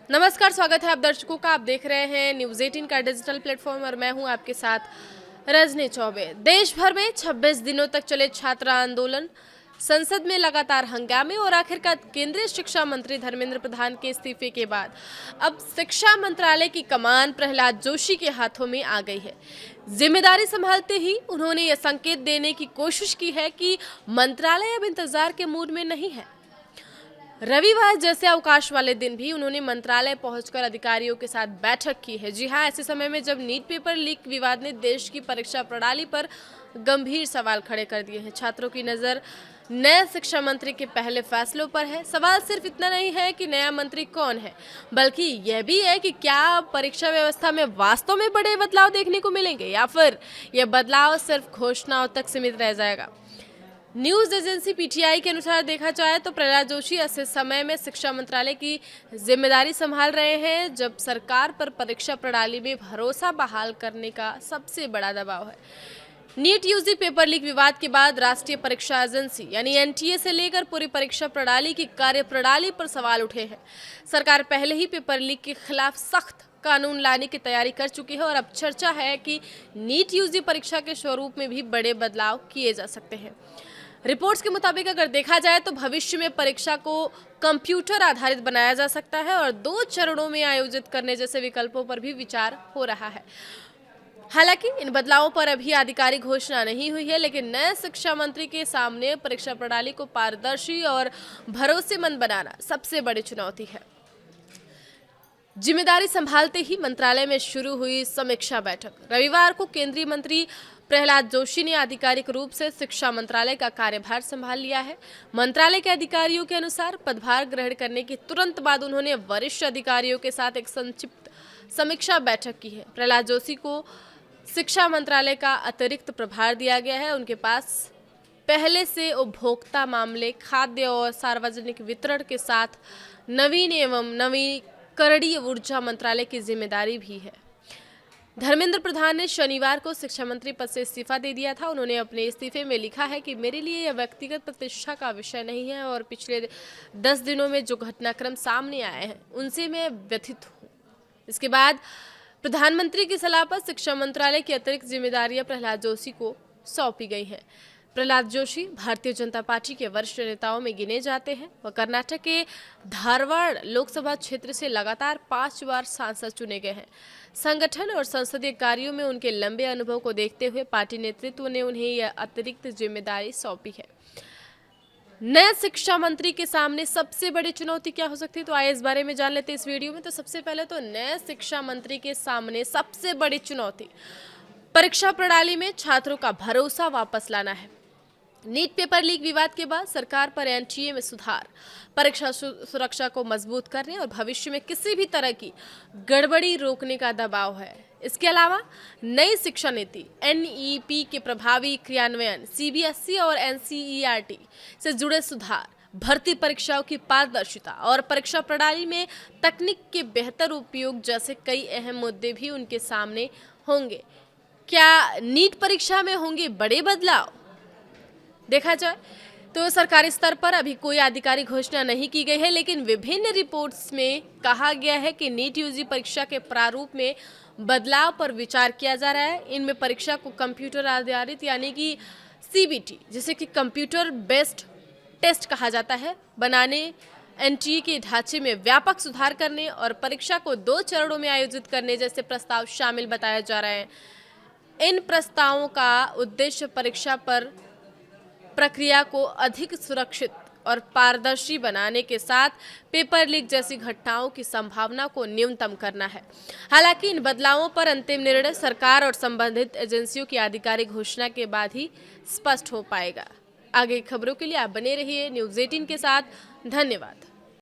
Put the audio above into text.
नमस्कार, स्वागत है आप दर्शकों का। आप देख रहे हैं न्यूज़ 18 का डिजिटल प्लेटफॉर्म और मैं हूं आपके साथ रजनी चौबे। देश भर में 26 दिनों तक चले छात्र आंदोलन, संसद में लगातार हंगामे और आखिरकार केंद्रीय शिक्षा मंत्री धर्मेंद्र प्रधान के इस्तीफे के बाद अब शिक्षा मंत्रालय की कमान प्रहलाद जोशी के हाथों में आ गई है। जिम्मेदारी संभालते ही उन्होंने यह संकेत देने की कोशिश की है कि मंत्रालय अब इंतजार के मूड में नहीं है। रविवार जैसे अवकाश वाले दिन भी उन्होंने मंत्रालय पहुंचकर अधिकारियों के साथ बैठक की है। जी हां, ऐसे समय में जब नीट पेपर लीक विवाद ने देश की परीक्षा प्रणाली पर गंभीर सवाल खड़े कर दिए हैं। छात्रों की नजर नए शिक्षा मंत्री के पहले फैसलों पर है। सवाल सिर्फ इतना नहीं है कि नया मंत्री कौन है, बल्कि यह भी है कि क्या परीक्षा व्यवस्था में वास्तव में बड़े बदलाव देखने को मिलेंगे या फिर यह बदलाव सिर्फ घोषणाओं तक सीमित रह जाएगा। न्यूज एजेंसी पीटीआई के अनुसार देखा जाए तो प्रहलाद जोशी ऐसे समय में शिक्षा मंत्रालय की जिम्मेदारी संभाल रहे हैं जब सरकार पर परीक्षा प्रणाली में भरोसा बहाल करने का सबसे बड़ा दबाव है। नीट यूजी पेपर लीक विवाद के बाद राष्ट्रीय परीक्षा एजेंसी यानी एनटीए से लेकर पूरी परीक्षा प्रणाली की कार्यप्रणाली पर सवाल उठे हैं। सरकार पहले ही पेपर लीक के खिलाफ सख्त कानून लाने की तैयारी कर चुकी है और अब चर्चा है कि नीट यूजी परीक्षा के स्वरूप में भी बड़े बदलाव किए जा सकते हैं। रिपोर्ट्स के मुताबिक अगर देखा जाए तो भविष्य में परीक्षा को कंप्यूटर आधारित बनाया जा सकता है और 2 चरणों में आयोजित करने जैसे विकल्पों पर भी विचार हो रहा है। हालांकि इन बदलावों पर अभी आधिकारिक घोषणा नहीं हुई है, लेकिन नए शिक्षा मंत्री के सामने परीक्षा प्रणाली को पारदर्शी और भरोसेमंद बनाना सबसे बड़ी चुनौती है। जिम्मेदारी संभालते ही मंत्रालय में शुरू हुई समीक्षा बैठक। रविवार को केंद्रीय मंत्री प्रहलाद जोशी ने आधिकारिक रूप से शिक्षा मंत्रालय का कार्यभार संभाल लिया है। मंत्रालय के अधिकारियों के अनुसार पदभार ग्रहण करने के तुरंत बाद उन्होंने वरिष्ठ अधिकारियों के साथ एक संक्षिप्त समीक्षा बैठक की है। प्रहलाद जोशी को शिक्षा मंत्रालय का अतिरिक्त प्रभार दिया गया है। उनके पास पहले से उपभोक्ता मामले, खाद्य और सार्वजनिक वितरण के साथ नवीन एवं नवीकरणीय ऊर्जा मंत्रालय की जिम्मेदारी भी है। धर्मेंद्र प्रधान ने शनिवार को शिक्षा मंत्री पद से इस्तीफा दे दिया था। उन्होंने अपने इस्तीफे में लिखा है कि मेरे लिए यह व्यक्तिगत प्रतिष्ठा का विषय नहीं है और पिछले 10 दिनों में जो घटनाक्रम सामने आए हैं उनसे मैं व्यथित हूँ। इसके बाद प्रधानमंत्री की सलाह पर शिक्षा मंत्रालय की अतिरिक्त जिम्मेदारियां प्रहलाद जोशी को सौंपी गई हैं। प्रहलाद जोशी भारतीय जनता पार्टी के वरिष्ठ नेताओं में गिने जाते हैं। वह कर्नाटक के धारवाड़ लोकसभा क्षेत्र से लगातार 5 बार सांसद चुने गए हैं। संगठन और संसदीय कार्यों में उनके लंबे अनुभव को देखते हुए पार्टी नेतृत्व ने उन्हें यह अतिरिक्त जिम्मेदारी सौंपी है। नए शिक्षा मंत्री के सामने सबसे बड़ी चुनौती क्या हो सकती है, तो आइए इस बारे में जान लेते हैं इस वीडियो में। तो सबसे पहले तो नए शिक्षा मंत्री के सामने सबसे बड़ी चुनौती परीक्षा प्रणाली में छात्रों का भरोसा वापस लाना है। नीट पेपर लीक विवाद के बाद सरकार पर एनटीए में सुधार, परीक्षा सुरक्षा को मजबूत करने और भविष्य में किसी भी तरह की गड़बड़ी रोकने का दबाव है। इसके अलावा नई शिक्षा नीति एनईपी के प्रभावी क्रियान्वयन, सीबीएसई और एनसीईआरटी से जुड़े सुधार, भर्ती परीक्षाओं की पारदर्शिता और परीक्षा प्रणाली में तकनीक के बेहतर उपयोग जैसे कई अहम मुद्दे भी उनके सामने होंगे। क्या नीट परीक्षा में होंगे बड़े बदलाव? देखा जाए तो सरकारी स्तर पर अभी कोई आधिकारिक घोषणा नहीं की गई है, लेकिन विभिन्न रिपोर्ट्स में कहा गया है कि नीट यूजी परीक्षा के प्रारूप में बदलाव पर विचार किया जा रहा है। इनमें परीक्षा को कंप्यूटर आधारित यानी कि सीबीटी, जिसे कि कंप्यूटर बेस्ड टेस्ट कहा जाता है, बनाने, एनटीए के ढांचे में व्यापक सुधार करने और परीक्षा को 2 चरणों में आयोजित करने जैसे प्रस्ताव शामिल बताए जा रहे हैं। इन प्रस्तावों का उद्देश्य परीक्षा पर प्रक्रिया को अधिक सुरक्षित और पारदर्शी बनाने के साथ पेपर लीक जैसी घटनाओं की संभावना को न्यूनतम करना है। हालांकि इन बदलावों पर अंतिम निर्णय सरकार और संबंधित एजेंसियों की आधिकारिक घोषणा के बाद ही स्पष्ट हो पाएगा। आगे खबरों के लिए आप बने रहिए न्यूज़ 18 के साथ। धन्यवाद।